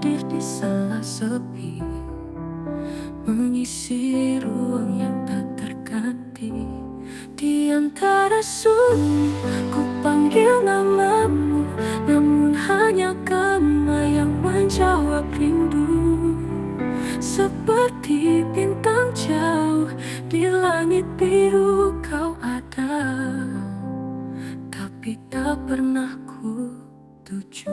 hadir di sela sepi, mengisi ruang yang tak terganti. Di antara sunyi ku panggil namamu, namun hanya kamu yang menjawab rindu. Seperti bintang jauh di langit biru kau ada, tapi tak pernah ku tuju.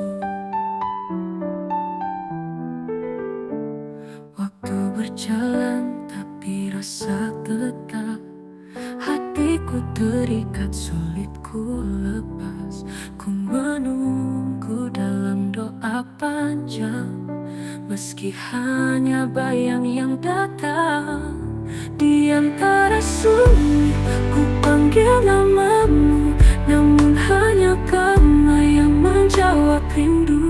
Waktu berjalan tapi rasa tetap, hatiku terikat sulit ku lepas. Ku menunggu dalam doa panjang, meski hanya bayang yang datang. Di antara sunyi ku panggil namamu, namun hanya kamu yang menjawab rindu.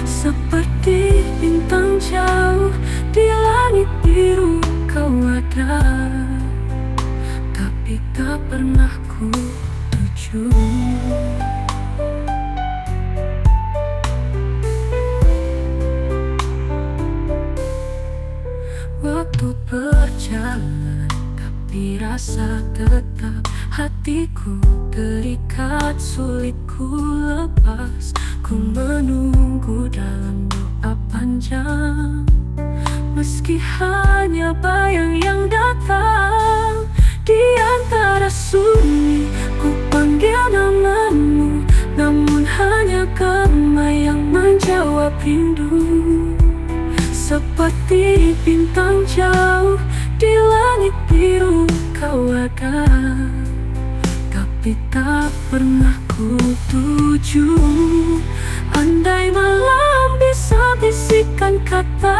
Seperti bintang jauh di langit biru kau ada, tapi tak pernah ku tuju. Waktu berjalan tapi rasa tetap, hatiku terikat sulit ku lepas. Ku menunggu dalam doa panjang, meski hanya bayang yang datang. Di antara sunyi ku panggil namamu, namun hanya kamu yang menjawab rindu. Seperti bintang jauh di langit biru kau ada, tapi tak pernah ku tuju. Andai malam bisa bisikan kata,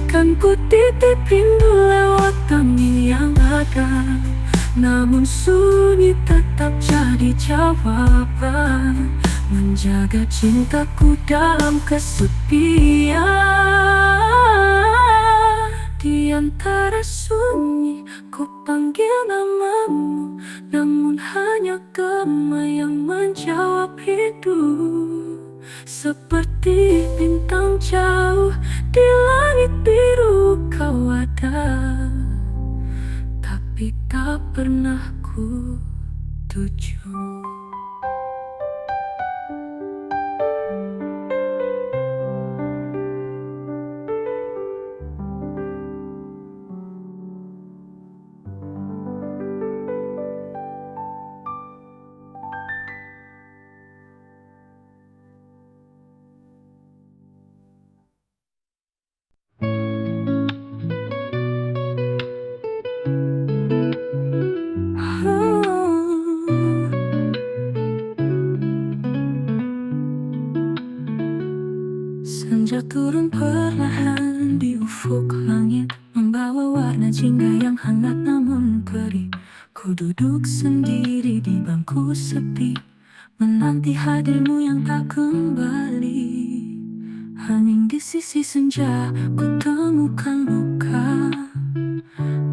kan ku titip rindu lewat angin yang ada. Namun sunyi tetap jadi jawaban, menjaga cintaku dalam kesepian. Di antara sunyi ku panggil namamu, namun hanya kamu yang menjawab rindu. Seperti bintang jauh di langit biru kau ada, tapi tak pernah ku tuju. Senja turun perlahan di ufuk langit, membawa warna jingga yang hangat namun perih. Ku duduk sendiri di bangku sepi, menanti hadirmu yang tak kembali. Hening di sisi senja, ku temukan luka.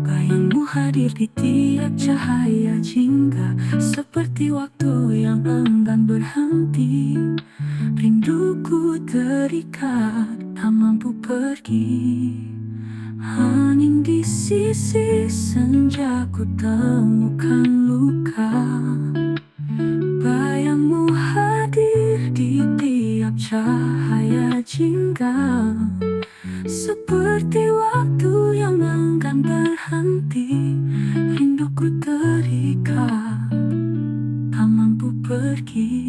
Bayangmu hadir di tiap cahaya jingga, seperti waktu yang enggan berhenti. Rinduku terikat, tak mampu pergi. Hening di sisi senja, ku temukan luka. Bayangmu hadir di tiap cahaya jingga, seperti waktu yang enggan berhenti. Rinduku terikat, tak mampu pergi.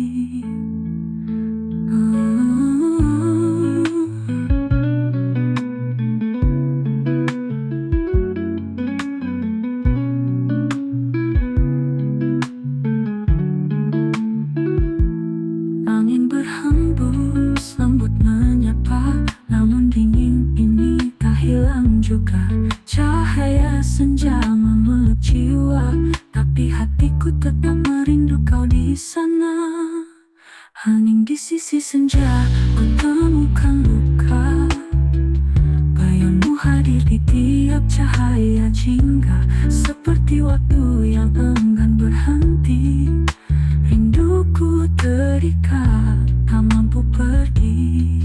Angin berhembus, lembut menyapa, namun dingin ini tak hilang juga. Cahaya senja memeluk jiwa, tapi hatiku tetap merindu kau di sana. Hening di sisi senja, ku temukan luka. Bayangmu hadir di tiap cahaya jingga, seperti waktu yang enggan berhenti. Rinduku terikat, tak mampu pergi.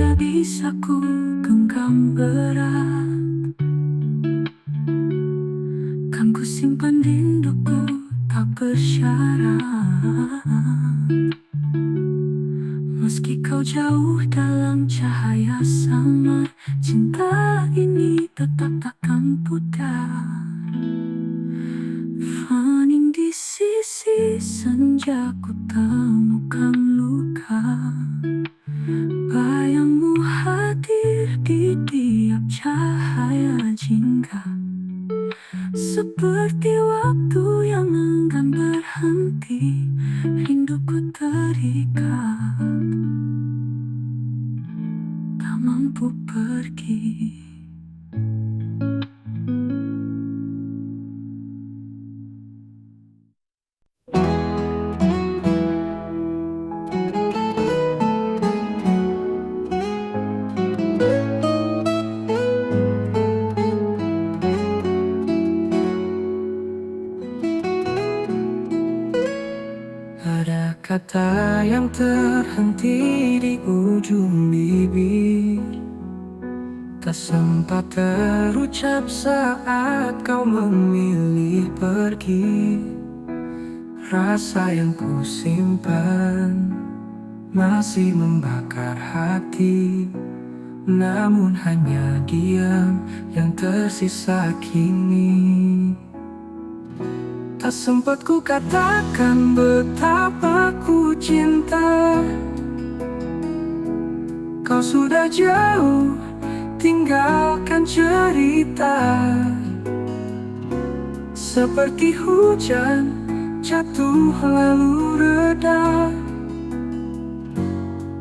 tidak bisa ku genggam erat. Kan ku simpan rinduku tak bersyarat. Meski kau jauh dalam cahaya samar, cinta ini tetap takkan pudar. Hening di sisi senja ku temukan luka. Bayangmu hadir di tiap cahaya jingga, seperti waktu yang enggan berhenti. Rinduku terikat, tak mampu pergi. Ada kata yang terhenti di ujung bibir, tak sempat terucap saat kau memilih pergi. Rasa yang ku simpan masih membakar hati, namun hanya diam yang tersisa kini. Tak sempat ku katakan betapa ku cinta. Kau sudah jauh, tinggalkan cerita. Seperti hujan jatuh lalu reda.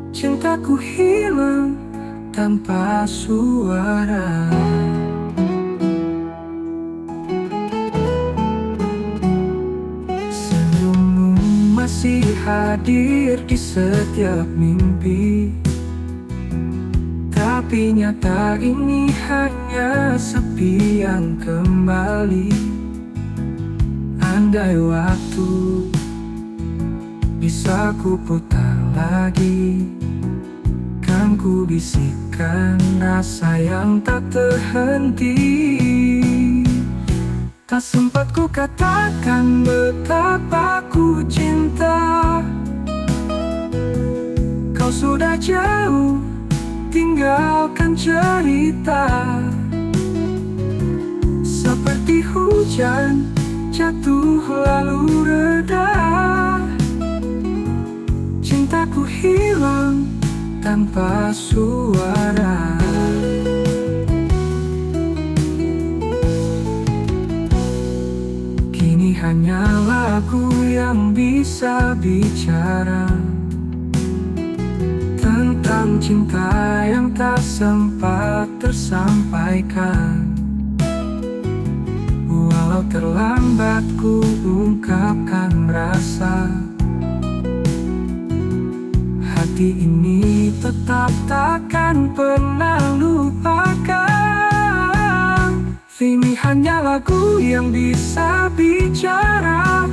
Cintaku hilang tanpa suara. Masih hadir di setiap mimpi, tapi nyata ini hanya sepi yang kembali. Andai waktu bisa ku putar lagi, kan ku bisikkan rasa yang tak terhenti. Tak sempat ku katakan betapa ku cinta. Kau sudah jauh, tinggalkan cerita. Seperti hujan jatuh lalu reda. Cintaku hilang tanpa suara. Hanya lagu yang bisa bicara tentang cinta yang tak sempat tersampaikan. Walau terlambat ku ungkapkan rasa, hati ini tetap takkan pernah lupakan. Ini hanya lagu yang bisa bicara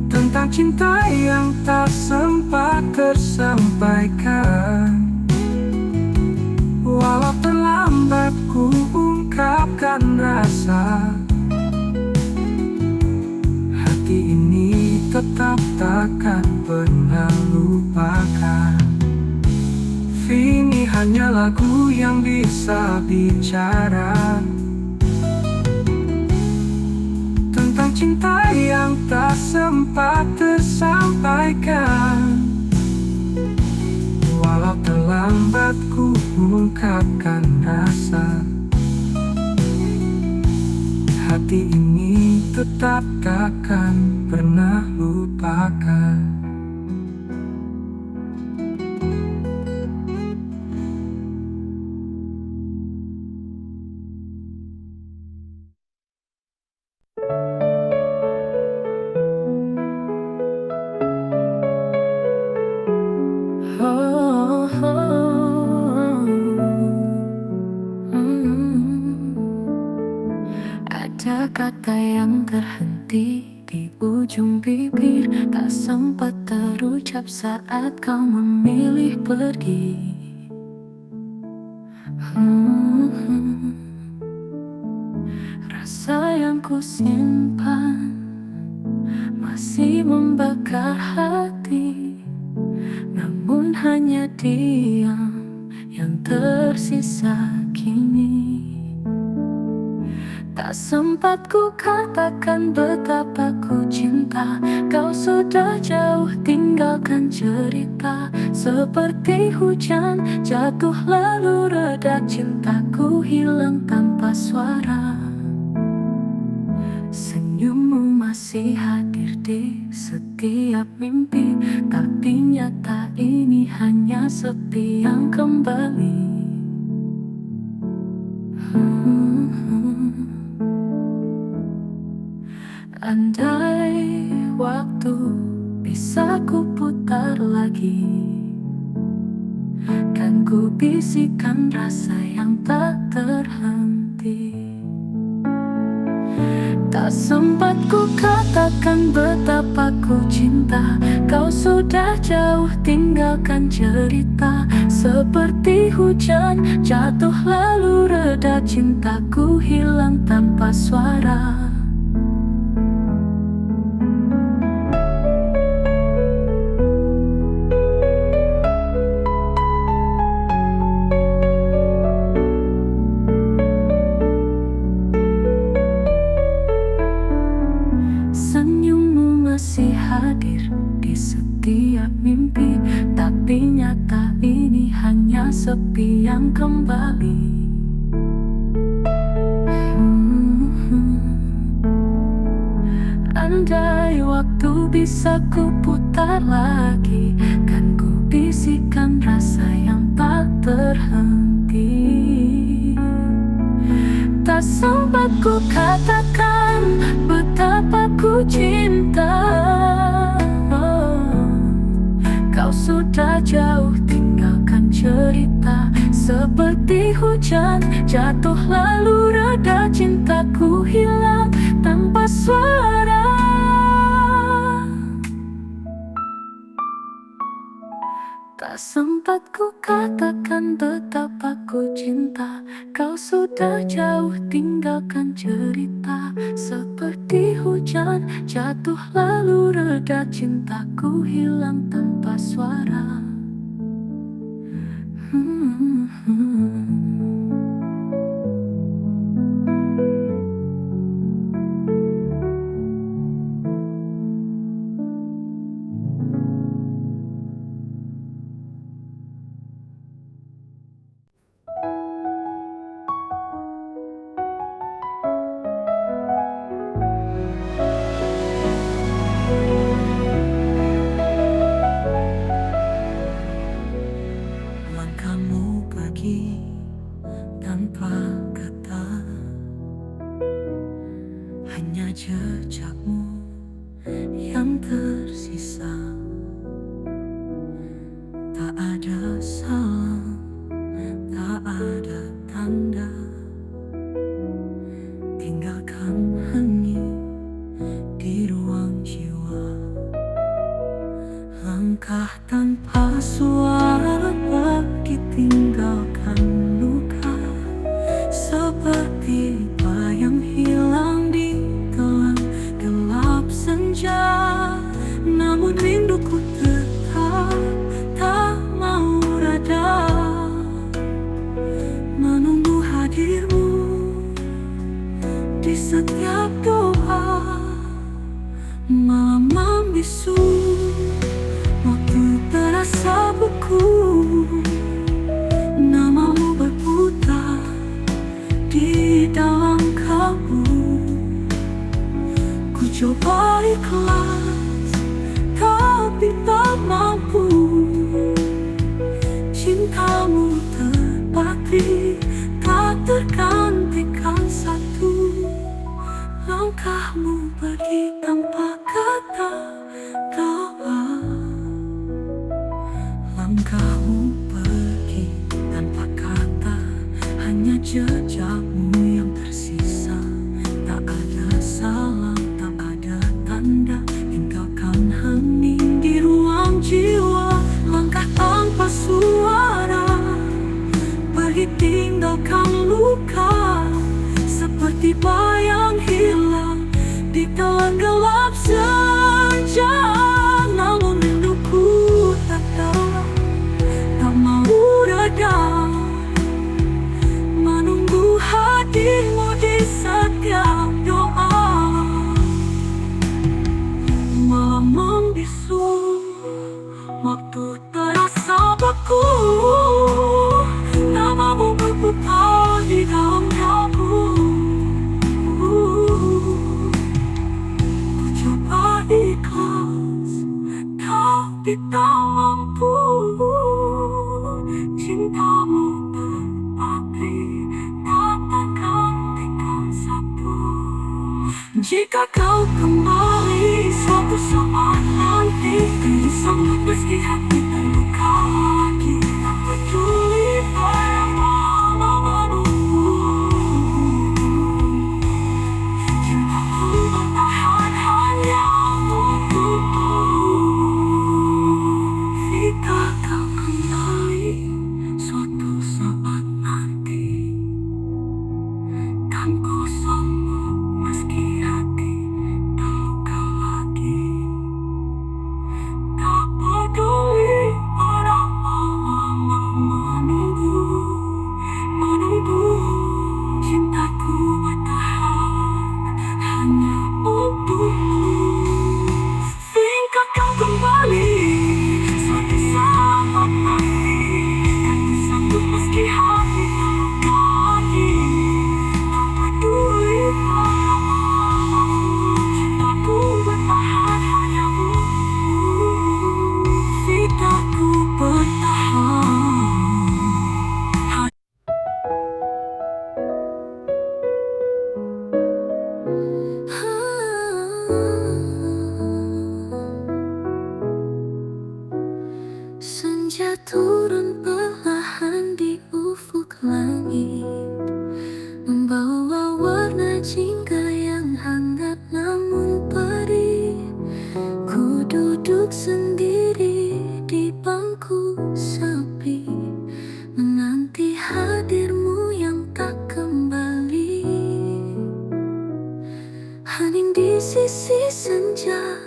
tentang cinta yang tak sempat tersampaikan. Walau terlambat ku ungkapkan rasa, hati ini tetap takkan pernah lupakan. Ini hanya lagu yang bisa bicara tentang cinta yang tak sempat tersampaikan. Walau terlambat ku ungkapkan rasa, hati ini tetap takkan pernah lupakan. Ada kata yang terhenti di ujung bibir, tak sempat terucap saat kau memilih pergi. Rasa yang ku simpan masih membakar hati, namun hanya diam yang tersisa kini. Tak sempat ku katakan betapa ku cinta, kau sudah jauh tinggalkan cerita. Seperti hujan jatuh lalu reda, cintaku hilang tanpa suara. Senyummu masih hadir di setiap mimpi, tapi nyata ini hanya sepi yang kembali. Andai waktu bisa ku putar lagi, kan ku bisikan rasa yang tak terhenti. Tak sempat ku katakan betapa ku cinta, kau sudah jauh tinggalkan cerita. Seperti hujan jatuh lalu reda, cintaku hilang tanpa suara. Masih hadir di setiap mimpi, tapi nyata ini hanya sepi yang kembali. Andai waktu bisa ku putar lagi, kan ku bisikan rasa yang tak terhenti. Tak sempat ku katakan betapa ku cinta, kau sudah jauh tinggalkan cerita. Seperti hujan jatuh lalu reda, cintaku hilang tanpa suara. Tak sempat ku katakan betapa ku cinta, kau sudah jauh tinggalkan cerita. Seperti hujan jatuh lalu reda, cintaku hilang tanpa suara. Langkahmu pergi tanpa kata, hanya jejakmu yang tersisa. Tak ada salam, tak ada tanda, tinggalkan hening di ruang jiwa. Langkah tanpa suara pergi tinggalkan luka, seperti bayang hilang di telan gelap senja. Namun rinduku tetap tak mau reda, menunggu hadirmu di setiap doa. Malam membisu, waktu terasa beku, namamu berputar di dalam kalbu. Ku coba ikhlas, tapi tak mampu. Cintamu terbakti, tak tergantikan satu. Langkahmu pergi tanpa kata doa. Langkahmu pergi tanpa kata, hanya jejakmu yang tersisa. Tak ada salam, tak ada tanda, tinggalkan hening di ruang Jika kau kembali suatu saat nanti, bersama meski hati terluka lagi, tak peduli bayang lama-lama. Cintaku bertahan hanya untukmu. Jika kau kembali suatu saat nanti, kan kosongmu meski hati terluka lagi, tak peduli berapa lama menunggu, cintaku bertahan hanya untukmu. Jika kau kembali suatu saat nanti, kan ku sanggup meski hati terluka lagi, tak peduli berapa lama, cintaku bertahan hanya untukmu. Cintaku bertahan. Senja turun perlahan di ufuk langit, membawa warna jingga yang hangat namun perih. Ku duduk sendiri di bangku sepi, menanti hadirmu yang tak kembali. Hening di sisi senja,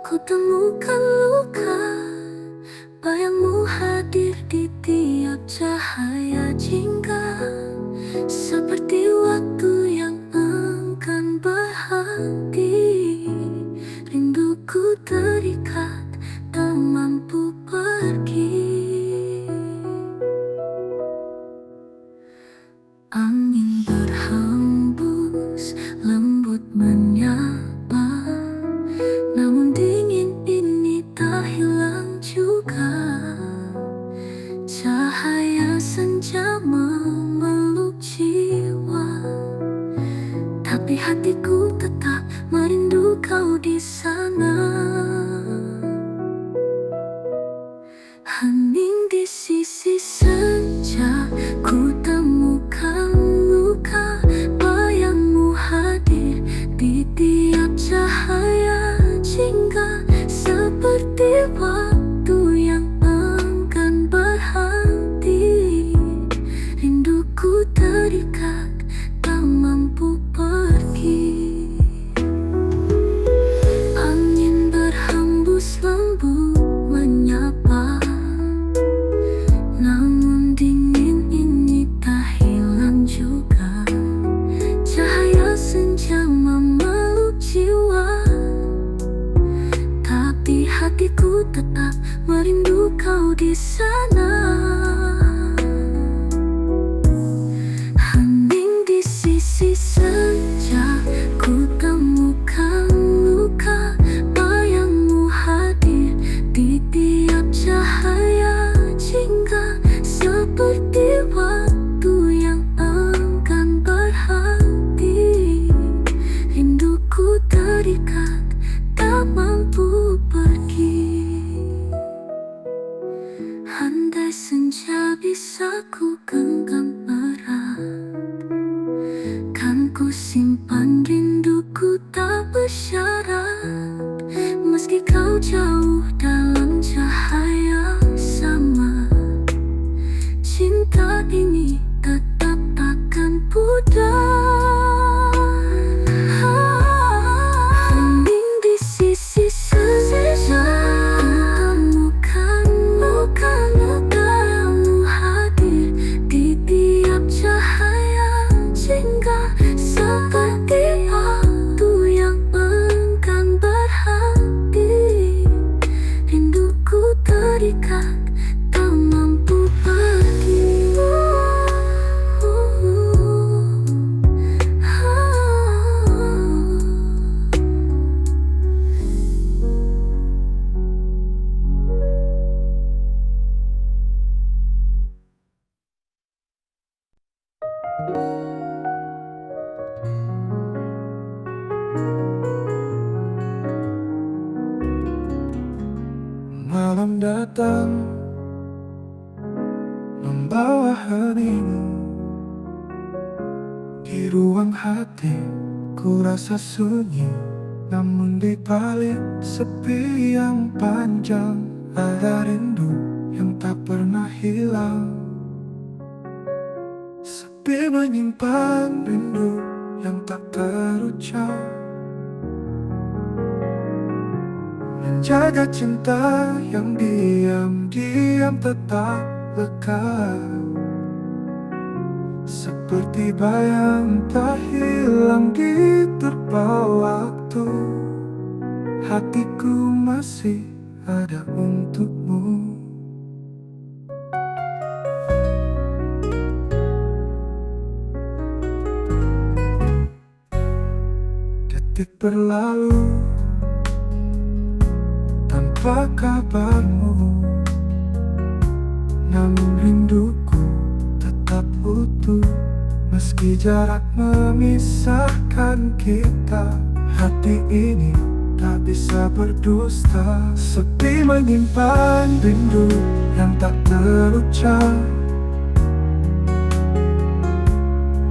ku temukan luka. Bayangmu hadir di tiap cahaya jingga, seperti waktu yang enggan berhenti. Rinduku terikat, tak mampu pergi. Angin berhembus, lembut menyapa, namun dingin ini tak hilang juga. Cahaya senja memeluk jiwa, tapi hatiku tetap merindu kau di sana. Hening di sisi senja, ku temukan luka. Bayangmu hadir di tiap cahaya jingga, seperti waktu yang enggan berhenti. Rinduku terikat, tak mampu pergi. Angin berhembus lembut menyapa, namun dingin ini tak hilang juga. Cahaya senja memeluk jiwa, tapi hatiku tetap merindu kau di sana. Hening di sisi senja, ku temukan luka. Bayangmu hadir di tiap cahaya jingga, seperti waktu yang enggan berhenti. Rinduku terikat, tak mampu pergi. Andai senja bisa ku genggam erat, kan ku simpan rinduku tak bersyarat. Meski kau jauh dalam cahaya sama, cinta ini tetap takkan pudar. Hening di sisi senja, temukan luka. Bayangmu hadir di membawa hening. Di ruang hati ku rasa sunyi, namun di balik sepi yang panjang ada rindu yang tak pernah hilang. Sepi menyimpan rindu yang tak terucap, menjaga cinta yang diam-diam tetap lekat. Seperti bayang tak hilang diterpa waktu, hatiku masih ada untukmu. Detik berlalu tanpa kabarmu, namun rinduku tetap utuh. Meski jarak memisahkan kita, hati ini tak bisa berdusta. Sepi menyimpan rindu yang tak terucap,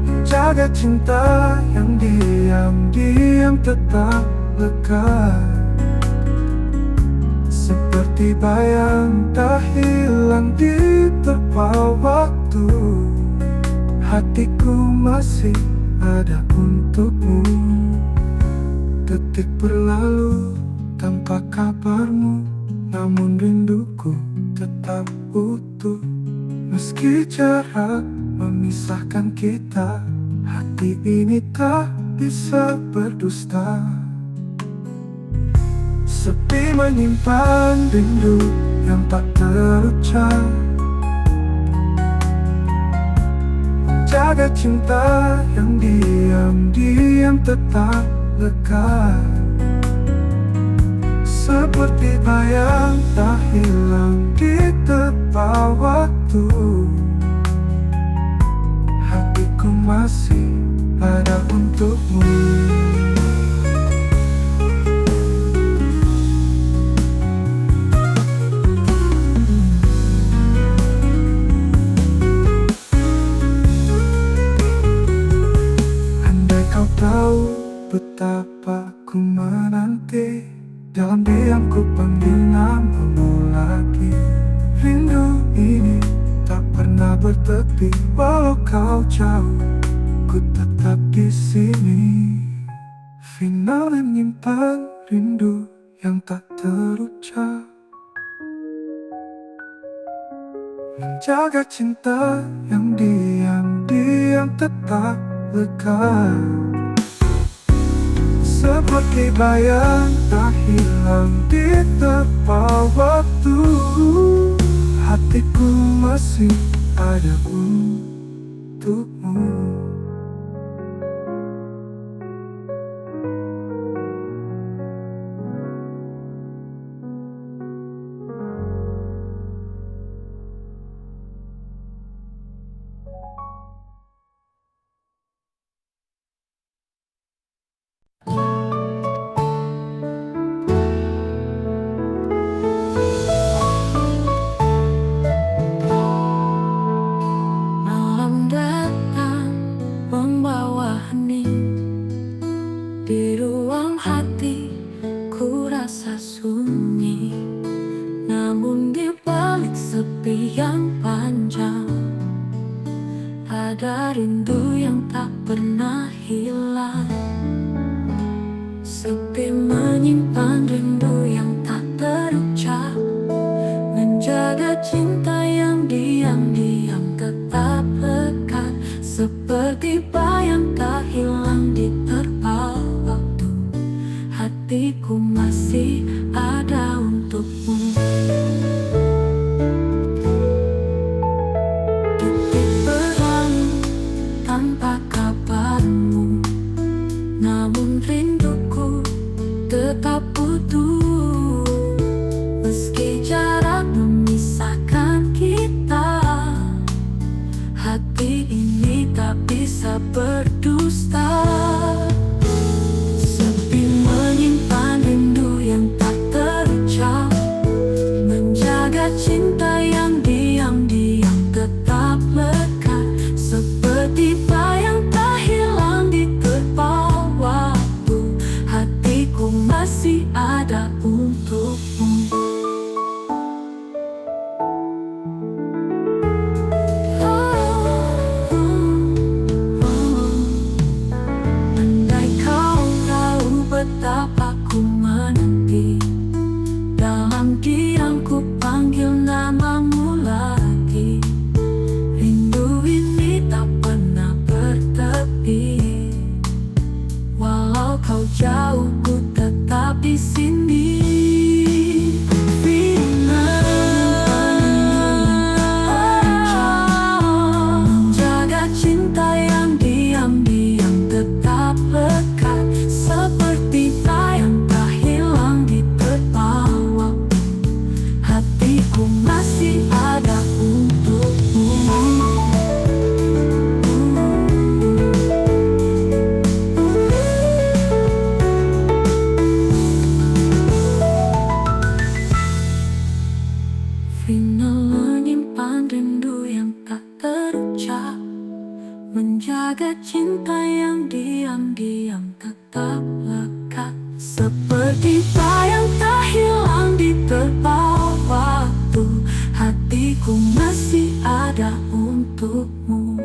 menjaga cinta yang diam-diam tetap lekat. Seperti bayang tak hilang diterpa waktu, hatiku masih ada untukmu. Detik berlalu tanpa kabarmu, namun rinduku tetap utuh. Meski jarak memisahkan kita, hati ini tak bisa berdusta. Sepi menyimpan rindu yang tak terucap, menjaga cinta yang diam-diam tetap lekat. Seperti bayang tak hilang diterpa waktu, hatiku masih ada untukmu. Tahu betapa ku menanti, dalam diam ku panggil namamu lagi. Rindu ini tak pernah bertepi, walau kau jauh, ku tetap di sini. Final menyimpan rindu yang tak terucap, menjaga cinta yang diam-diam tetap lekat. Seperti bayang tak hilang diterpa waktu, hatiku masih ada untukmu. Malam datang membawa hening. Di ruang hati ku rasa sunyi, namun di balik sepi yang panjang ada rindu yang tak pernah hilang. Sepi menyimpan rindu yang tak terucap, menjaga cinta yang diam-diam tetap lekat. Seperti bayang tak hilang diterpa waktu, hatiku masih ada untukmu. Detik berlalu tanpa kabarmu, namun rinduku tetap utuh. Meski jarak memisahkan kita, hati ini tak bisa berdusta. Sepi menyimpan rindu yang tak terucap, menjaga cinta yang diam-diam tetap menjaga cinta yang diam-diam tetap lekat, seperti bayang tak hilang di terpa waktu. Hatiku masih ada untukmu.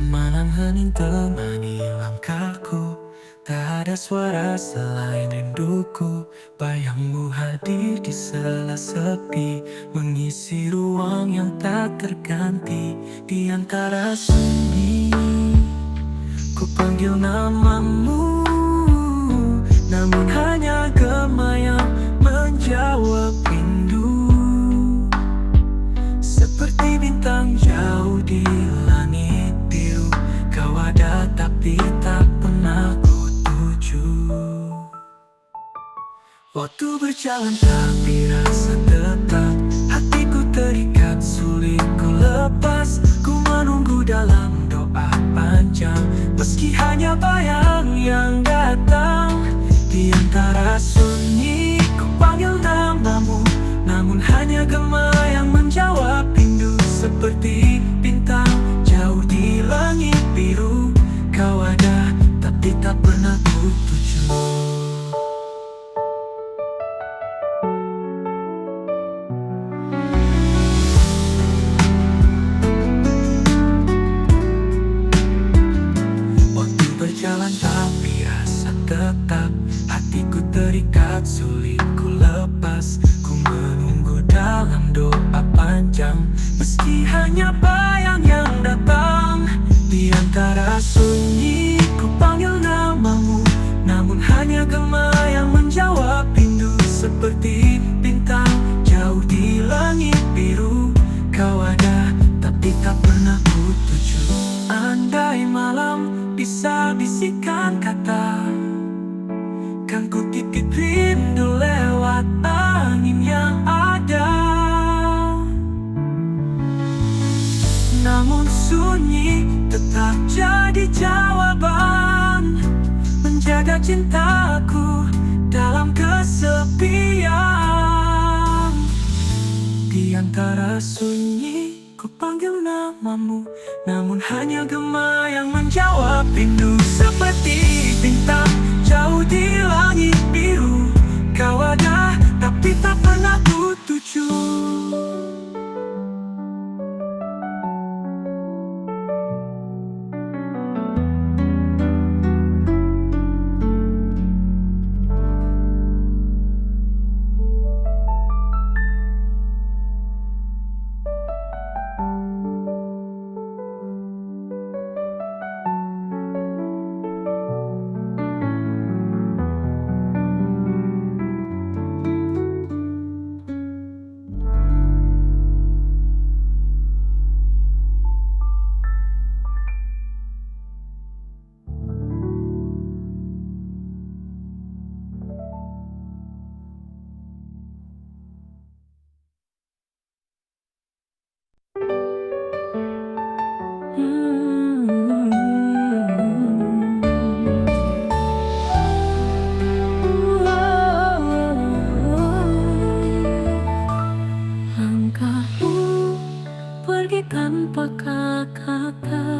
Malam hening temani langkahku, tak ada suara selain rinduku. Bayangmu hadir di sela sepi, mengisi ruang yang tak terganti. Di antara sunyi, ku panggil namamu, namun hanya gema yang menjawab rindu. Seperti bintang jauh di langit biru, kau ada tapi tak pernah ku tuju. Waktu berjalan tapi rasa tetap, hatiku terikat sulit ku lepas. Ku menunggu dalam doa panjang, meski hanya bayang yang datang. Di antara sunyi ku panggil namamu, namun hanya gema yang menjawab rindu. Seperti bintang jauh di langit biru, kau ada tapi tak pernah ku tuju. Waktu berjalan tapi rasa tetap, hatiku terikat sulit ku lepas. Ku menunggu dalam doa panjang, meski hanya bayang yang datang. Di antara sunyi ku panggil namamu, namun hanya gema yang menjawab rindu. Seperti bintang jauh di langit biru, kau ada tapi tak pernah ku tuju. Andai malam bisa bisikan kata, kan ku titip rindu lewat angin yang ada. Namun sunyi tetap jadi jawaban, menjaga cintaku dalam kesepian. Di antara sunyi ku panggil namamu, namun hanya gema yang menjawab rindu. Seperti bintang jauh di langit biru, kau ada tapi tak pernah ku tuju. Langkahmu pergi tanpa kata-kata,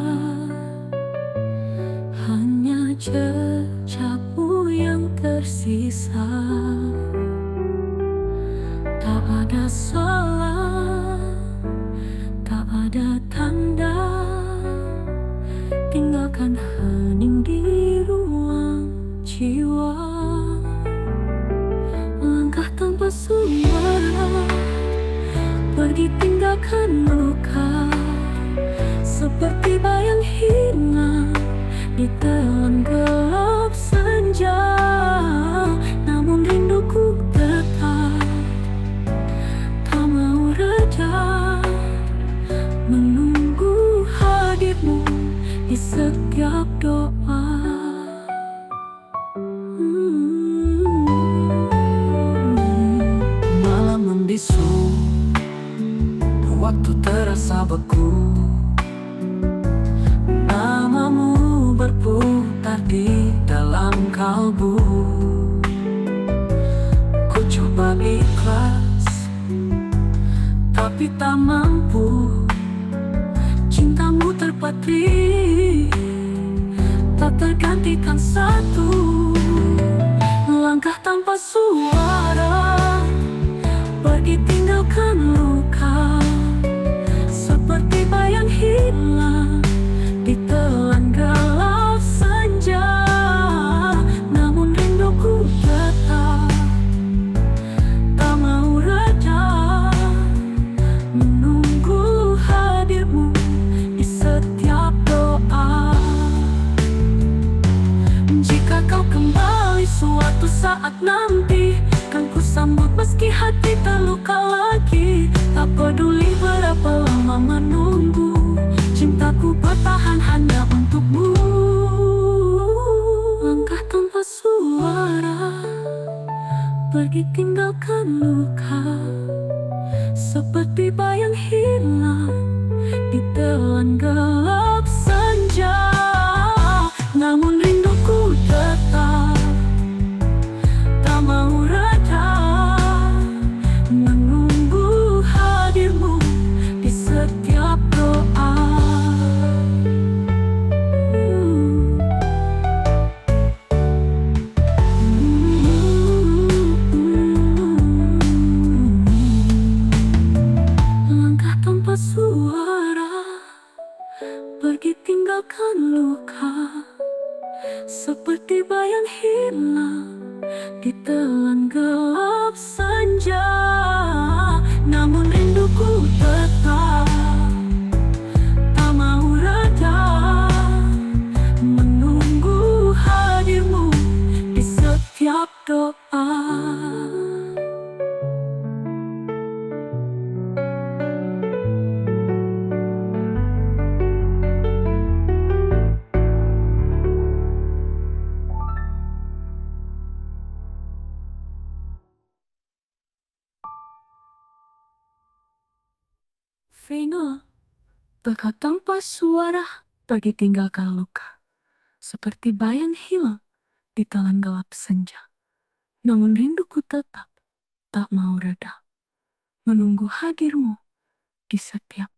hanya jejakmu yang tersisa. Tak ada salah, tak ada tanda, tinggalkan hening di ruang jiwa. Langkah tanpa suara, pergi tinggalkan luka, seperti bayang hilang di telan gelap senja. di setiap doa. Malam membisu, waktu terasa beku. Namamu berputar di dalam kalbu. Ku coba ikhlas, tapi tak mampu. Cintamu terpatri, tak tergantikan satu. Langkah tanpa suara, pergi tinggalkan luka. Seperti bayang hilang ditelan gelap senja. Namun rinduku tetap tak mau reda, menunggu hadirmu di setiap doa. Jika kau kembali suatu saat nanti, kan ku sambut meski hati terluka lagi. Tak peduli berapa lama menunggu, cintaku bertahan hanya untukmu. Langkah tanpa suara, pergi tinggalkan luka. Seperti bayang hilang ditelan gelap senja. Namun rinduku tetap tak mau reda, menunggu hadirmu di setiap doa. Langkah tanpa suara, pergi tinggalkan luka. Seperti bayang hilang ditelan gelap senja. Namun rinduku tetap tak mau reda, menunggu hadirmu di setiap doa. Vino, bakal tanpa suara, pergi tinggalkan luka. Seperti bayang hilang ditelan gelap senja. Namun rinduku tetap tak mau reda, menunggu hadirmu di setiap